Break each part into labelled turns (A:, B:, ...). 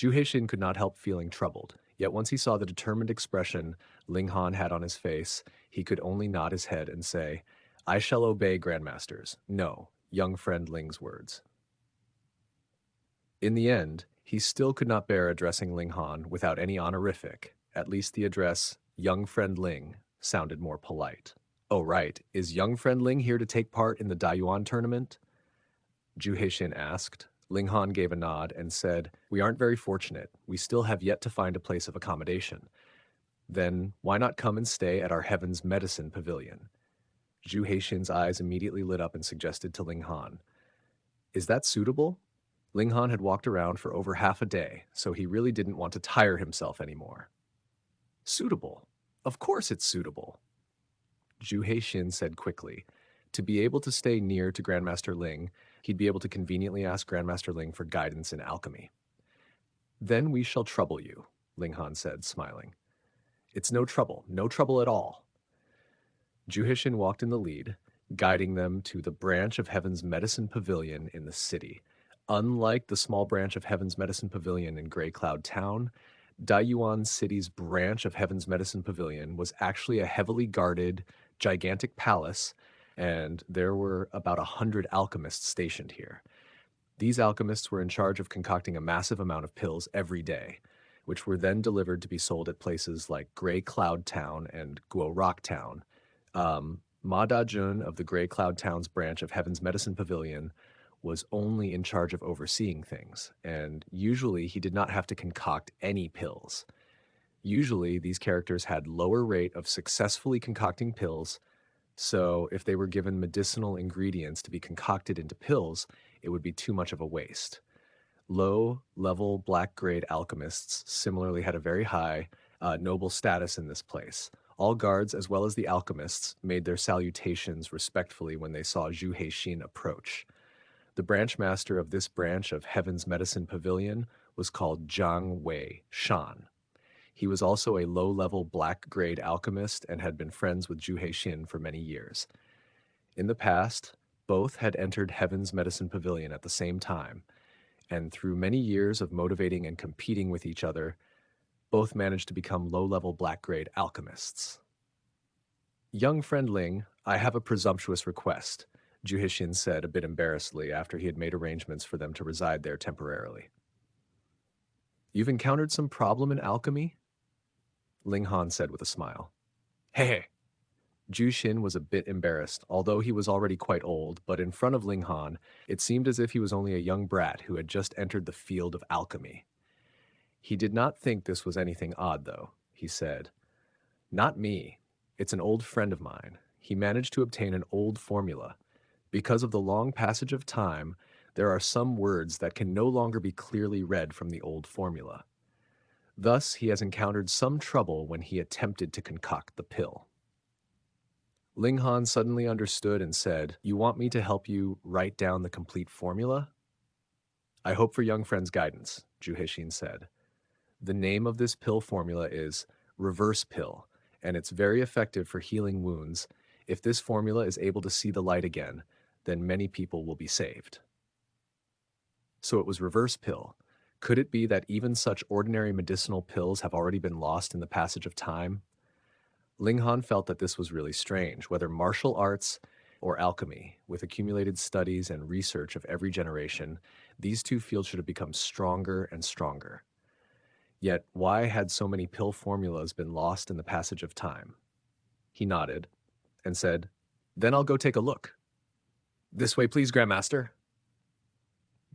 A: Zhu Heixin could not help feeling troubled, yet once he saw the determined expression Ling Han had on his face, he could only nod his head and say, I shall obey Grandmasters. No, young friend Ling's words. In the end, he still could not bear addressing Ling Han without any honorific. At least the address, young friend Ling, sounded more polite. Oh, right. Is young friend Ling here to take part in the Dayuan tournament? Zhu Heixin asked. Ling Han gave a nod and said, We aren't very fortunate. We still have yet to find a place of accommodation. Then why not come and stay at our Heaven's Medicine Pavilion? Zhu Heixin's eyes immediately lit up and suggested to Ling Han, Is that suitable? Ling Han had walked around for over half a day, so he really didn't want to tire himself anymore. Suitable? Of course it's suitable. Zhu Heixin said quickly. To be able to stay near to Grandmaster Ling, he'd be able to conveniently ask Grandmaster Ling for guidance in alchemy. Then we shall trouble you, Ling Han said, smiling. It's no trouble at all. Zhu Heixin walked in the lead, guiding them to the branch of Heaven's Medicine Pavilion in the city. Unlike the small branch of Heaven's Medicine Pavilion in Gray Cloud Town, Dayuan City's branch of Heaven's Medicine Pavilion was actually a heavily guarded, gigantic palace, and there were about 100 alchemists stationed here. These alchemists were in charge of concocting a massive amount of pills every day, which were then delivered to be sold at places like Gray Cloud Town and Guo Rock Town. Ma Da-jun of the Gray Cloud Town's branch of Heaven's Medicine Pavilion was only in charge of overseeing things, and usually he did not have to concoct any pills. Usually these characters had lower rate of successfully concocting pills, so if they were given medicinal ingredients to be concocted into pills, it would be too much of a waste. Low-level black-grade alchemists similarly had a very high, noble status in this place. All guards, as well as the alchemists, made their salutations respectfully when they saw Zhu Heixin approach. The branch master of this branch of Heaven's Medicine Pavilion was called Zhang Wei Shan. He was also a low-level black-grade alchemist and had been friends with Zhu Heixin for many years. In the past, both had entered Heaven's Medicine Pavilion at the same time, and through many years of motivating and competing with each other, both managed to become low-level black-grade alchemists. Young friend Ling, I have a presumptuous request, Zhu Heixin said a bit embarrassedly after he had made arrangements for them to reside there temporarily. You've encountered some problem in alchemy? Ling Han said with a smile. Hey! Zhu Xin was a bit embarrassed, although he was already quite old, but in front of Ling Han, it seemed as if he was only a young brat who had just entered the field of alchemy. He did not think this was anything odd, though. He said, Not me. It's an old friend of mine. He managed to obtain an old formula. Because of the long passage of time, there are some words that can no longer be clearly read from the old formula. Thus, he has encountered some trouble when he attempted to concoct the pill. Ling Han suddenly understood and said, You want me to help you write down the complete formula? I hope for young friend's guidance, Zhu Heixin said. The name of this pill formula is Reverse Pill, and it's very effective for healing wounds. If this formula is able to see the light again, then many people will be saved. So it was Reverse Pill. Could it be that even such ordinary medicinal pills have already been lost in the passage of time? Ling Han felt that this was really strange. Whether martial arts or alchemy, with accumulated studies and research of every generation, these two fields should have become stronger and stronger. Yet, why had so many pill formulas been lost in the passage of time? He nodded and said, Then I'll go take a look. This way, please, Grandmaster.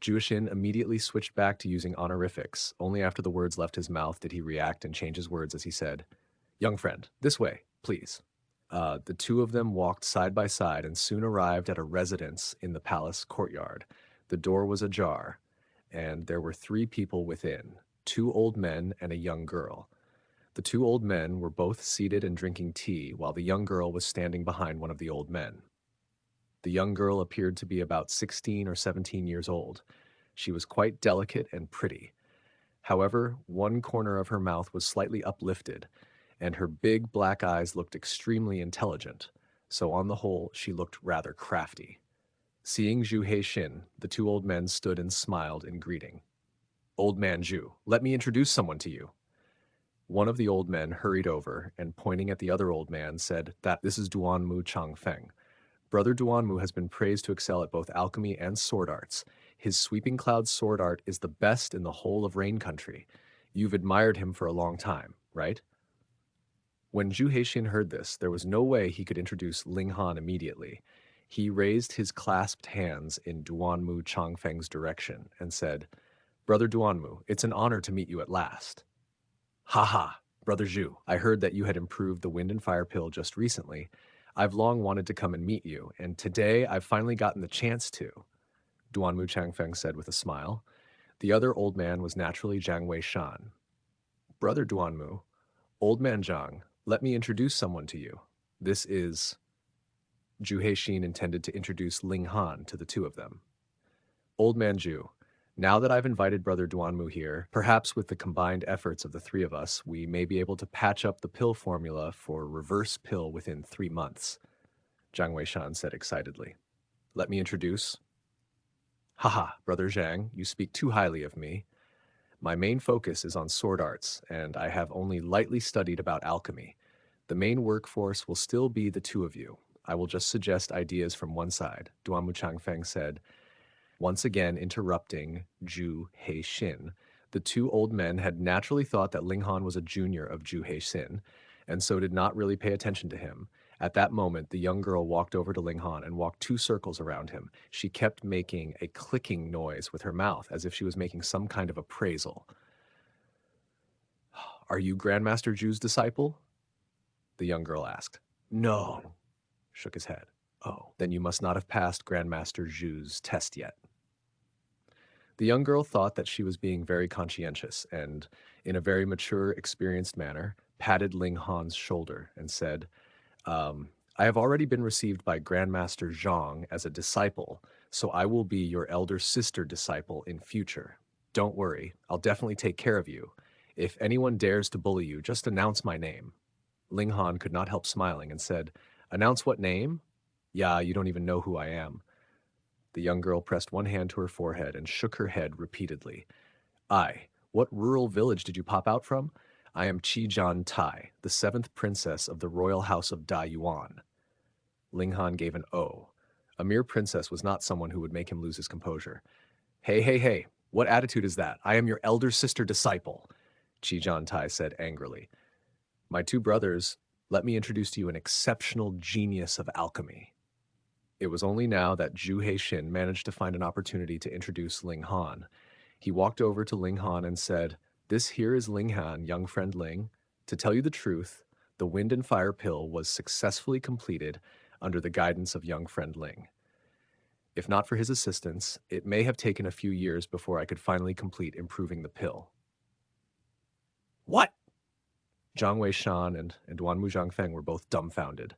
A: Zhu Xin immediately switched back to using honorifics. Only after the words left his mouth did he react and change his words as he said, Young friend, this way, please. The two of them walked side by side and soon arrived at a residence in the palace courtyard. The door was ajar, and there were 3 people within, 2 old men and a young girl. The 2 old men were both seated and drinking tea, while the young girl was standing behind one of the old men. The young girl appeared to be about 16 or 17 years old. She was quite delicate and pretty. However, one corner of her mouth was slightly uplifted, and her big black eyes looked extremely intelligent, so on the whole she looked rather crafty. Seeing Zhu Heixin, the 2 old men stood and smiled in greeting. Old man Zhu, let me introduce someone to you. One of the old men hurried over and, pointing at the other old man, said that this is Duanmu Changfeng. Brother Duanmu has been praised to excel at both alchemy and sword arts. His sweeping cloud sword art is the best in the whole of Rain Country. You've admired him for a long time, right? When Zhu Heixin heard this, there was no way he could introduce Ling Han immediately. He raised his clasped hands in Duanmu Changfeng's direction and said, Brother Duanmu, it's an honor to meet you at last. Ha ha, Brother Zhu, I heard that you had improved the wind and fire pill just recently. I've long wanted to come and meet you, and today I've finally gotten the chance to, Duanmu Changfeng said with a smile. The other old man was naturally Jiang Weishan. Brother Duanmu, Old Man Zhang, let me introduce someone to you. This is... Zhu Heixin intended to introduce Ling Han to the two of them. Old Man Zhu, now that I've invited Brother Duanmu here, perhaps with the combined efforts of the three of us, we may be able to patch up the pill formula for reverse pill within 3 months, Jiang Weishan said excitedly. Let me introduce... Haha, Brother Zhang, you speak too highly of me. My main focus is on sword arts, and I have only lightly studied about alchemy. The main workforce will still be the two of you. I will just suggest ideas from one side, Duanmu Changfeng said, once again interrupting Zhu Heixin. The two old men had naturally thought that Ling Han was a junior of Zhu Heixin, and so did not really pay attention to him. At that moment, the young girl walked over to Ling Han and walked 2 circles around him. She kept making a clicking noise with her mouth, as if she was making some kind of appraisal. Are you Grandmaster Zhu's disciple? The young girl asked. No, shook his head. Oh, then you must not have passed Grandmaster Zhu's test yet. The young girl thought that she was being very conscientious and, in a very mature, experienced manner, patted Ling Han's shoulder and said, I have already been received by Grandmaster Zhang as a disciple, so I will be your elder sister disciple in future. Don't worry, I'll definitely take care of you. If anyone dares to bully you, just announce my name. Ling Han could not help smiling and said, Announce what name? Yeah, you don't even know who I am. The young girl pressed one hand to her forehead and shook her head repeatedly. What rural village did you pop out from? I am Qijan Tai, the 7th princess of the royal house of Da Yuan. Ling Han gave an O. A mere princess was not someone who would make him lose his composure. Hey, what attitude is that? I am your elder sister disciple, Qijan Tai said angrily. My 2 brothers, let me introduce to you an exceptional genius of alchemy. It was only now that Zhu Heixin managed to find an opportunity to introduce Ling Han. He walked over to Ling Han and said, This here is Ling Han, young friend Ling. To tell you the truth, the wind and fire pill was successfully completed under the guidance of young friend Ling. If not for his assistance, it may have taken a few years before I could finally complete improving the pill. What? Jiang Weishan and Duanmu Zhangfeng were both dumbfounded.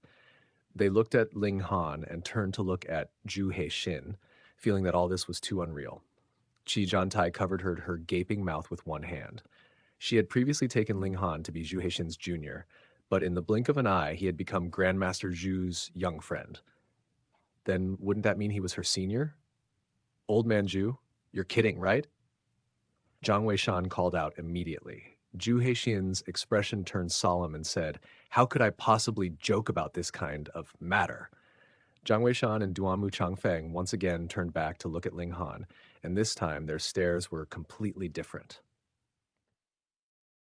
A: They looked at Ling Han and turned to look at Zhu Heixin, feeling that all this was too unreal. Qi Zhantai covered her gaping mouth with one hand. She had previously taken Ling Han to be Zhu Heixin's junior, but in the blink of an eye, he had become Grandmaster Zhu's young friend. Then wouldn't that mean he was her senior? Old Man Zhu, you're kidding, right? Jiang Weishan called out immediately. Zhu Heixin's expression turned solemn and said, How could I possibly joke about this kind of matter? Jiang Weishan and Duanmu Changfeng once again turned back to look at Ling Han, and this time their stares were completely different.